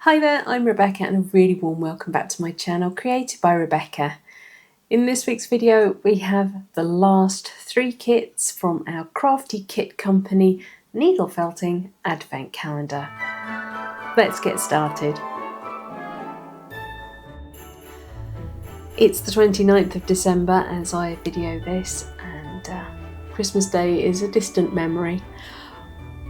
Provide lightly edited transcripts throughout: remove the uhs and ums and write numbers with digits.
Hi there, I'm Rebecca and a really warm welcome back to my channel, Created by Rebecca. In this week's video we have the last 3 kits from our Crafty kit company needle felting advent calendar. Let's get started. It's the 29th of December as I video this, and Christmas Day is a distant memory,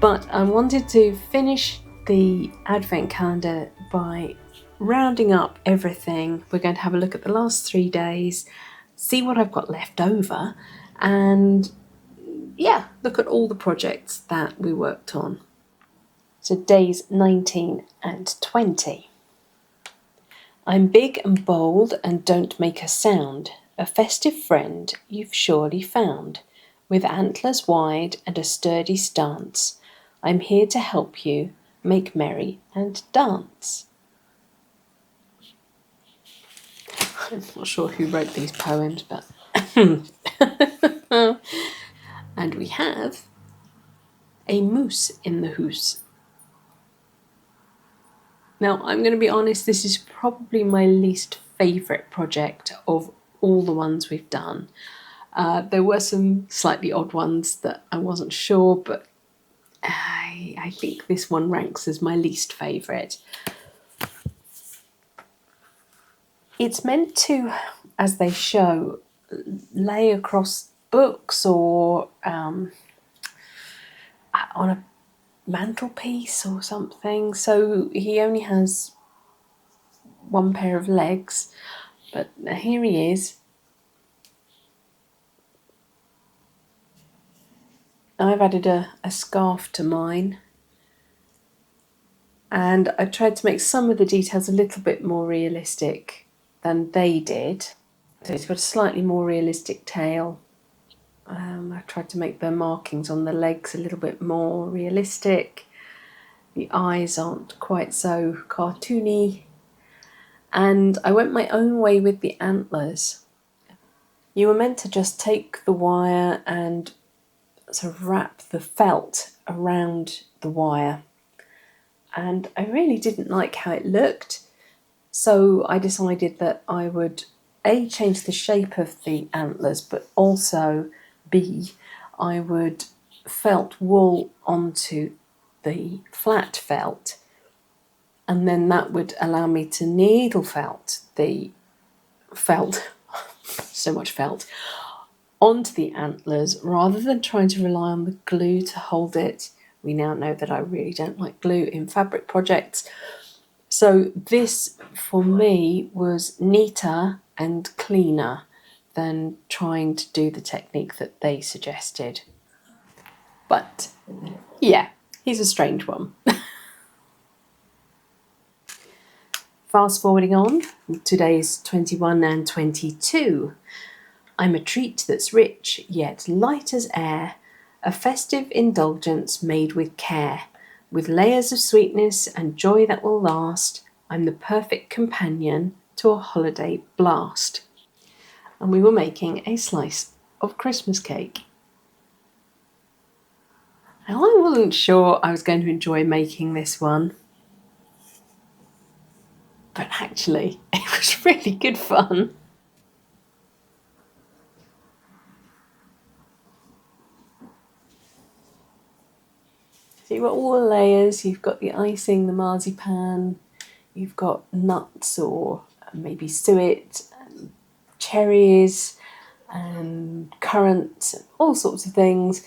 but I wanted to finish the advent calendar by rounding up everything. We're going to have a look at the last 3 days, see what I've got left over, and yeah, look at all the projects that we worked on. So days 19 and 20. I'm big and bold and don't make a sound, a festive friend you've surely found, with antlers wide and a sturdy stance. I'm here to help you make merry and dance. I'm not sure who wrote these poems, but and we have a moose in the hoose. Now, I'm going to be honest, this is probably my least favourite project of all the ones we've done. There were some slightly odd ones that I wasn't sure, but I think this one ranks as my least favourite. It's meant to, as they show, lay across books or on a mantelpiece or something. So he only has one pair of legs, but here he is. I've added a scarf to mine, and I tried to make some of the details a little bit more realistic than they did. So it's got a slightly more realistic tail. I tried to make the markings on the legs a little bit more realistic. The eyes aren't quite so cartoony. And I went my own way with the antlers. You were meant to just take the wire and sort of wrap the felt around the wire. And I really didn't like how it looked. So I decided that I would A, change the shape of the antlers, but also B, I would felt wool onto the flat felt, and then that would allow me to needle felt the felt, so much felt, onto the antlers rather than trying to rely on the glue to hold it. We now know that I really don't like glue in fabric projects. So this, for me, was neater and cleaner than trying to do the technique that they suggested. But yeah, he's a strange one. Fast forwarding on, today's 21 and 22. I'm a treat that's rich, yet light as air, a festive indulgence made with care. With layers of sweetness and joy that will last, I'm the perfect companion to a holiday blast. And we were making a slice of Christmas cake. Now, I wasn't sure I was going to enjoy making this one, but actually it was really good fun. So you've got all the layers, you've got the icing, the marzipan, you've got nuts or maybe suet, and cherries and currants, and all sorts of things,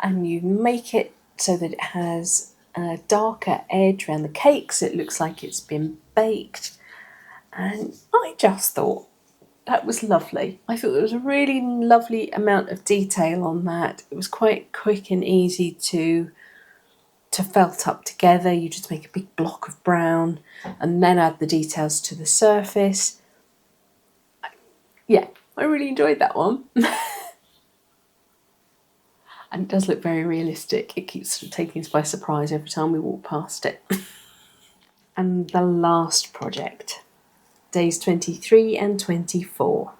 and you make it so that it has a darker edge around the cake so it looks like it's been baked. And I just thought that was lovely. I thought there was a really lovely amount of detail on that. It was quite quick and easy to felt up together. You just make a big block of brown and then add the details to the surface. Yeah, I really enjoyed that one. And it does look very realistic. It keeps sort of taking us by surprise every time we walk past it. And the last project, days 23 and 24.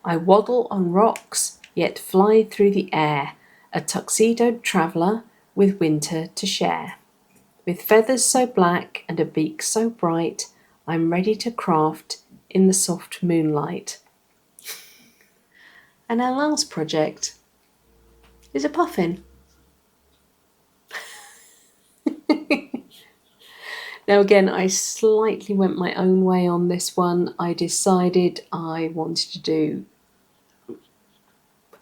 I waddle on rocks, yet fly through the air, a tuxedoed traveller with winter to share. With feathers so black and a beak so bright, I'm ready to craft in the soft moonlight. And our last project is a puffin. Now again, I slightly went my own way on this one. I decided I wanted to do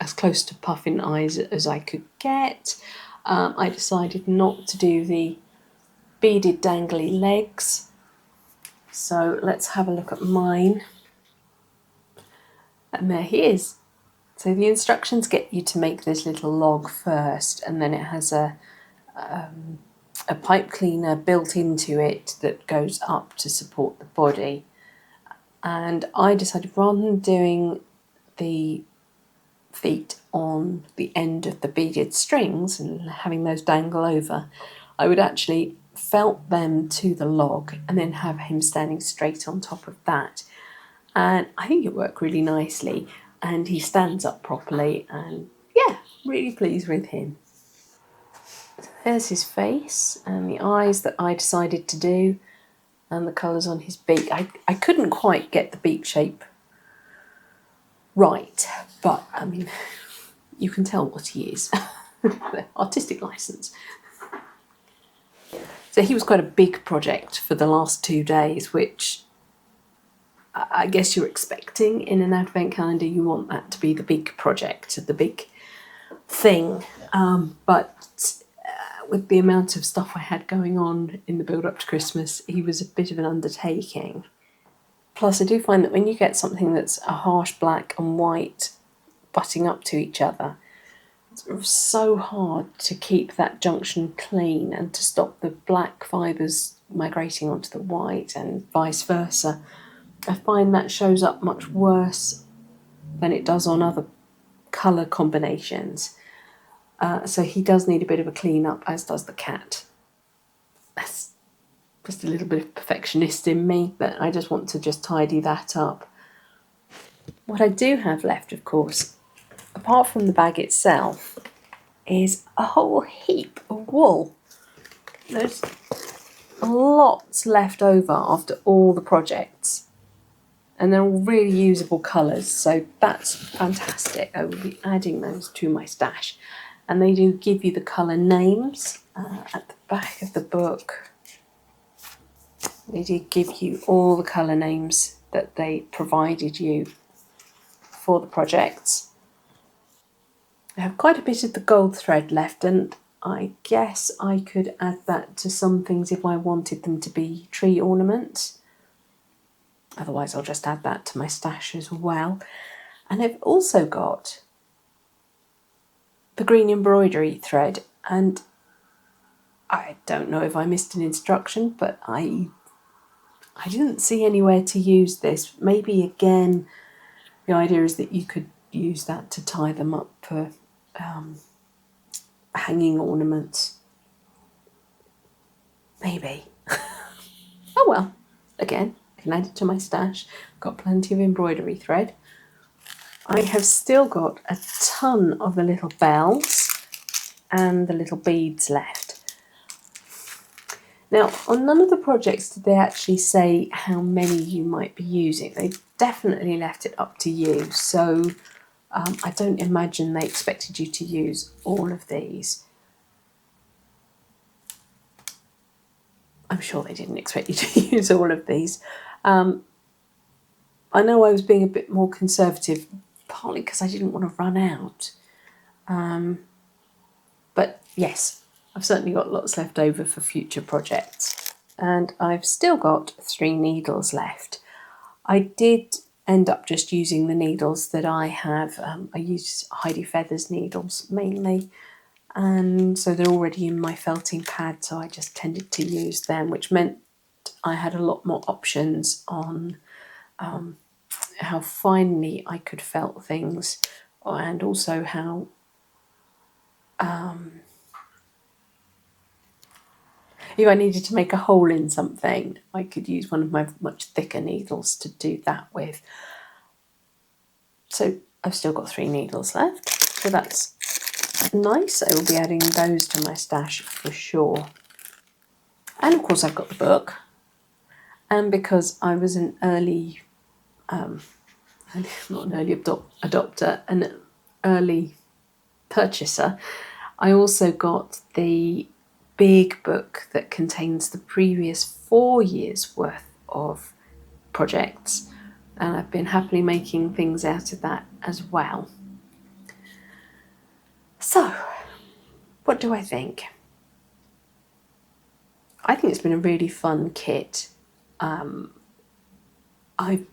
as close to puffin eyes as I could get. I decided not to do the beaded dangly legs. So let's have a look at mine. And there he is. So the instructions get you to make this little log first, and then it has a pipe cleaner built into it that goes up to support the body. And I decided, rather than doing the feet on the end of the beaded strings and having those dangle over, I would actually felt them to the log and then have him standing straight on top of that. And I think it worked really nicely, and he stands up properly, and yeah, really pleased with him. There's his face and the eyes that I decided to do, and the colours on his beak. I couldn't quite get the beak shape right, but I mean, you can tell what he is. Artistic license. So he was quite a big project for the last 2 days, which I guess you're expecting in an advent calendar. You want that to be the big project, the big thing. But with the amount of stuff I had going on in the build up to Christmas, he was a bit of an undertaking. Plus, I do find that when you get something that's a harsh black and white butting up to each other, it's so hard to keep that junction clean and to stop the black fibres migrating onto the white and vice versa. I find that shows up much worse than it does on other colour combinations. So he does need a bit of a clean up, as does the cat. That's just a little bit of perfectionist in me, but I just want to just tidy that up. What I do have left, of course, apart from the bag itself, is a whole heap of wool. There's lots left over after all the projects, and they're all really usable colours, so that's fantastic. I will be adding those to my stash. And they do give you the colour names at the back of the book. They did give you all the colour names that they provided you for the projects. I have quite a bit of the gold thread left, and I guess I could add that to some things if I wanted them to be tree ornaments. Otherwise I'll just add that to my stash as well. And I've also got the green embroidery thread, and I don't know if I missed an instruction, but I didn't see anywhere to use this. Maybe again the idea is that you could use that to tie them up for hanging ornaments. Maybe. Oh well, again, I can add it to my stash. I've got plenty of embroidery thread. I have still got a ton of the little bells and the little beads left. Now, on none of the projects did they actually say how many you might be using. They definitely left it up to you, so I don't imagine they expected you to use all of these. I'm sure they didn't expect you to use all of these. I know I was being a bit more conservative, partly because I didn't want to run out. But yes, I've certainly got lots left over for future projects. And I've still got 3 needles left. I did end up just using the needles that I have. I use Heidi Feathers needles mainly, and so they're already in my felting pad, so I just tended to use them, which meant I had a lot more options on how finely I could felt things, and also how if I needed to make a hole in something, I could use one of my much thicker needles to do that with. So I've still got 3 needles left, so that's nice. I will be adding those to my stash for sure. And of course I've got the book. And because I was an early, not an early adopter, an early purchaser, I also got the big book that contains the previous 4 years worth of projects, and I've been happily making things out of that as well. So, what do I think? I think it's been a really fun kit. I've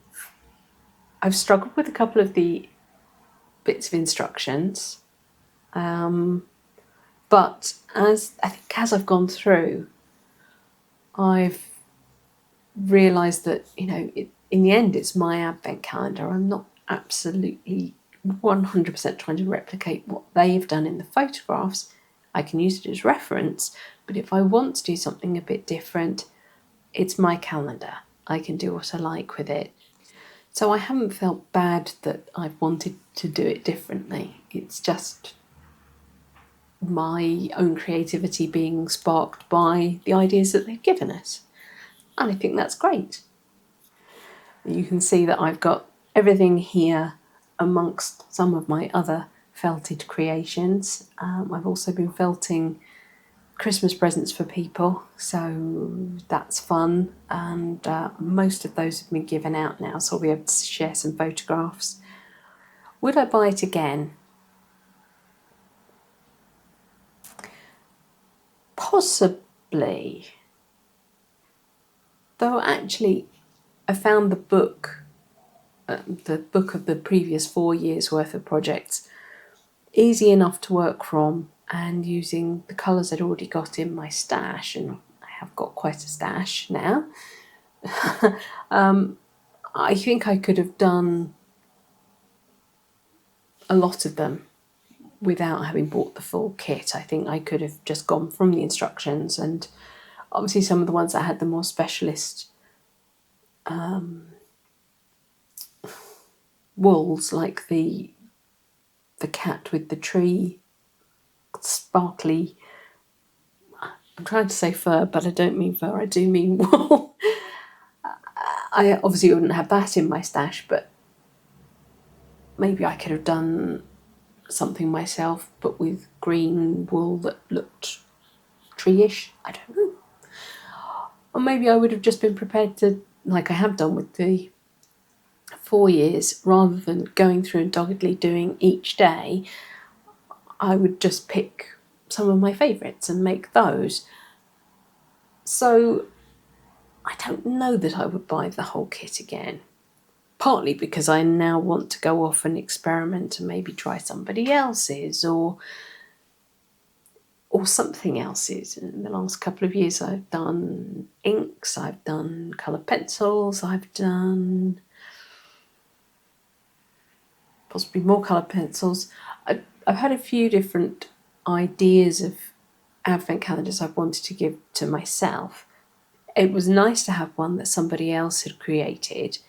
struggled with a couple of the bits of instructions, but as I've gone through, I've realised that, in the end it's my advent calendar. I'm not absolutely 100% trying to replicate what they've done in the photographs. I can use it as reference, but if I want to do something a bit different, it's my calendar. I can do what I like with it. So I haven't felt bad that I've wanted to do it differently. It's just my own creativity being sparked by the ideas that they've given us. And I think that's great. You can see that I've got everything here amongst some of my other felted creations. I've also been felting Christmas presents for people, so that's fun, and most of those have been given out now, so I'll be able to share some photographs. Would I buy it again? Possibly. Though actually I found the book of the previous 4 years worth of projects easy enough to work from, and using the colours I'd already got in my stash, and I have got quite a stash now, I think I could have done a lot of them without having bought the full kit. I think I could have just gone from the instructions, and obviously some of the ones that had the more specialist wools, like the cat with the tree sparkly, I'm trying to say fur, but I don't mean fur, I do mean wool. I obviously wouldn't have that in my stash, but maybe I could have done something myself, but with green wool that looked tree-ish. I don't know. Or maybe I would have just been prepared to, like I have done with the 4 years, rather than going through and doggedly doing each day, I would just pick some of my favourites and make those. So I don't know that I would buy the whole kit again. Partly because I now want to go off and experiment and maybe try somebody else's or something else's. In the last couple of years I've done inks, I've done coloured pencils, I've done possibly more coloured pencils. I've had a few different ideas of advent calendars I've wanted to give to myself. It was nice to have one that somebody else had created.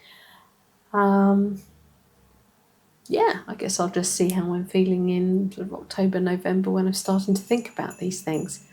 Yeah, I guess I'll just see how I'm feeling in sort of October, November, when I'm starting to think about these things.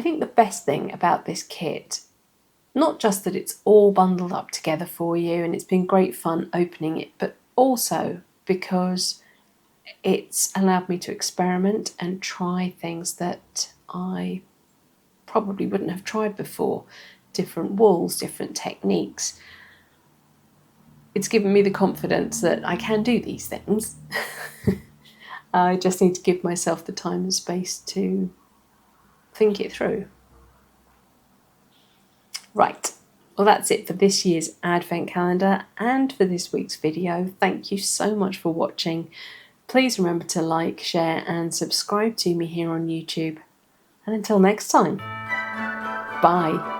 think the best thing about this kit, not just that it's all bundled up together for you and it's been great fun opening it, but also because it's allowed me to experiment and try things that I probably wouldn't have tried before. Different wools, different techniques. It's given me the confidence that I can do these things. I just need to give myself the time and space to think it through. Right, well that's it for this year's Advent calendar and for this week's video. Thank you so much for watching. Please remember to like, share and subscribe to me here on YouTube. And until next time, bye.